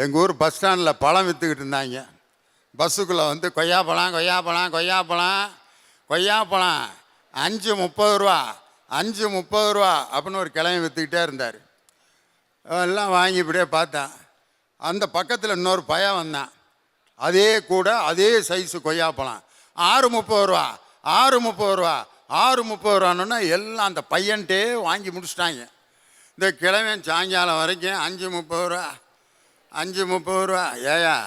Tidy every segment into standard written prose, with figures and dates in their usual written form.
எங்கள் ஊர் பஸ் ஸ்டாண்டில் பழம் விற்றுக்கிட்டு இருந்தாங்க. பஸ்ஸுக்குள்ளே வந்து கொய்யாப்பழம் கொய்யாப்பழம் கொய்யாப்பழம் கொய்யாப்பழம் 5 ரூபா 5 ரூபா அப்படின்னு ஒரு கிழமை விற்றுக்கிட்டே இருந்தார். எல்லாம் வாங்கி இப்படியே பார்த்தேன். அந்த பக்கத்தில் இன்னொரு பையன் வந்தான். அதே கூட அதே சைஸு கொய்யாப்பழம் 6 ரூபா 6 ரூபான்னு எல்லாம் அந்த பையன்ட்டே வாங்கி முடிச்சிட்டாங்க. இந்த கிழவன் சாயங்காலம் வரைக்கும் 5 ரூபா ஏயா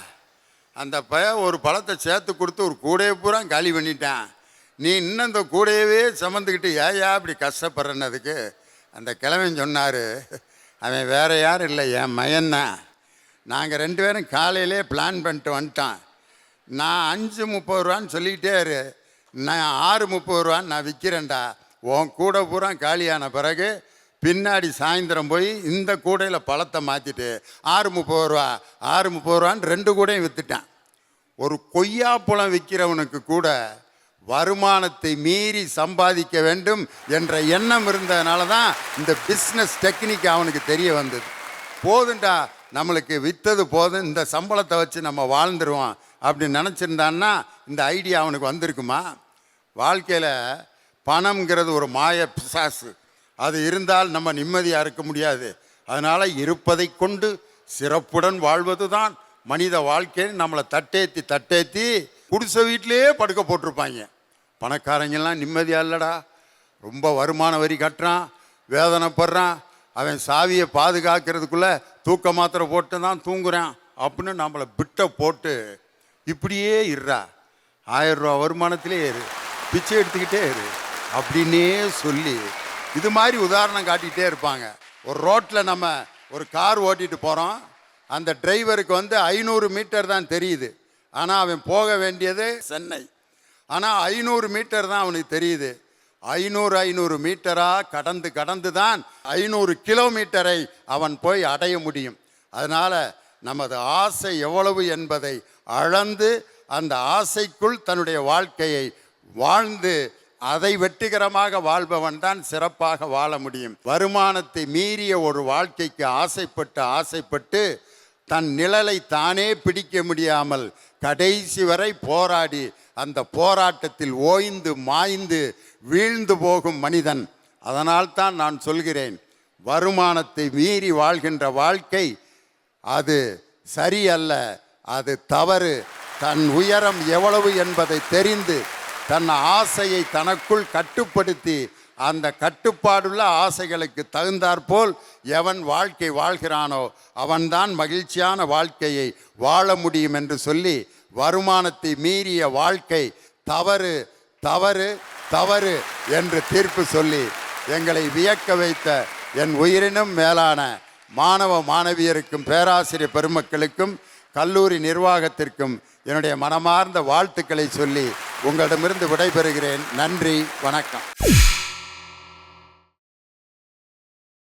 அந்த பையன் ஒரு பழத்தை சேர்த்து கொடுத்து ஒரு கூடையை பூரா காலி பண்ணிட்டான். நீ இன்னும் இந்த கூடையவே சுமந்துக்கிட்டு ஏயா இப்படி கஷ்டப்படுறனதுக்கு அந்த கிழவன் சொன்னார், அவன் வேற யாரும் இல்லை, என் மயன்தான். நாங்கள் 2 பேரும் காலையிலே பிளான் பண்ணிட்டு வந்துட்டான். நான் 5 ரூபான்னு சொல்லிக்கிட்டே இரு, நான் 6 ரூபான்னு நான் விற்கிறேன்டா. உன் கூடை பூரா காலியான பிறகு பின்னாடி சாயந்தரம் போய் இந்த கூடையில் பழத்தை மாற்றிட்டு 6 ரூபான்னு 2 கூடையும் விற்றுட்டான். ஒரு கொய்யாப்பழம் விற்கிறவனுக்கு கூட வருமானத்தை மீறி சம்பாதிக்க வேண்டும் என்ற எண்ணம் இருந்ததுனால தான் இந்த பிஸ்னஸ் டெக்னிக் அவனுக்கு தெரிய வந்தது. போதுண்டா நம்மளுக்கு விற்றது போதும், இந்த சம்பளத்தை வச்சு நம்ம வாழ்ந்துருவோம் அப்படின்னு நினச்சிருந்தான்னா இந்த ஐடியா அவனுக்கு வந்திருக்குமா? வாழ்க்கையில் பணம்ங்கிறது ஒரு மாய பிசாசு. அது இருந்தால் நம்ம நிம்மதியாக இருக்க முடியாது. அதனால் இருப்பதை கொண்டு சிறப்புடன் வாழ்வது தான் மனித வாழ்க்கைன்னு நம்மளை தட்டேத்தி குடிசை வீட்டிலேயே படுக்க போட்டிருப்பாங்க. பணக்காரங்கெல்லாம் நிம்மதியாக இல்லைடா, ரொம்ப வருமான வரி கட்டுறான், வேதனைப்படுறான், அவன் சாவியை பாதுகாக்கிறதுக்குள்ளே தூக்க மாத்திரை போட்டு தான் தூங்குறான் அப்படின்னு நம்மளை பிட்டை போட்டு இப்படியே இருறா, 1000 ரூபா வருமானத்திலே இரு, பிச்சை எடுத்துக்கிட்டே இரு அப்படின்னே சொல்லி இது மாதிரி உதாரணம் காட்டிகிட்டே இருப்பாங்க. ஒரு ரோட்டில் நம்ம ஒரு கார் ஓட்டிகிட்டு போகிறோம். அந்த டிரைவருக்கு வந்து 500 மீட்டர் தான் தெரியுது, ஆனால் அவன் போக வேண்டியது சென்னை. ஆனால் 500 மீட்டர் தான் அவனுக்கு தெரியுது. 500 மீட்டராக கடந்து தான் 500 கிலோமீட்டரை அவன் போய் அடைய முடியும். அதனால் நமது ஆசை எவ்வளவு என்பதை அளந்து அந்த ஆசைக்குள் தன்னுடைய வாழ்க்கையை வாழ்ந்து அதை வெற்றிகரமாக வாழ்பவன் தான் சிறப்பாக வாழ முடியும். வருமானத்தை மீறிய ஒரு வாழ்க்கைக்கு ஆசைப்பட்டு தன் நிழலை தானே பிடிக்க முடியாமல் கடைசி வரை போராடி அந்த போராட்டத்தில் ஓய்ந்து மாய்ந்து வீழ்ந்து போகும் மனிதன். அதனால்தான் நான் சொல்கிறேன், வருமானத்தை மீறி வாழ்கின்ற வாழ்க்கை அது சரியல்ல, அது தவறு. தன் உயரம் எவ்வளவு என்பதை தெரிந்து தன் ஆசையை தனக்குள் கட்டுப்படுத்தி அந்த கட்டுப்பாடுள்ள ஆசைகளுக்கு தகுந்தாற்போல் எவன் வாழ்க்கை வாழ்கிறானோ அவன்தான் மகிழ்ச்சியான வாழ்க்கையை வாழ முடியும் என்று சொல்லி, வருமானத்தை மீறிய வாழ்க்கை தவறு தவறு தவறு என்று தீர்ப்பு சொல்லி எங்களை வியக்க வைத்த என் உயிரினும் மேலான மாணவ மாணவியருக்கும் பேராசிரியர் பெருமக்களுக்கும் கல்லூரி நிர்வாகத்திற்கும் என்னுடைய மனமார்ந்த வாழ்த்துக்களை சொல்லி உங்களிடமிருந்து விடைபெறுகிறேன். நன்றி, வணக்கம்.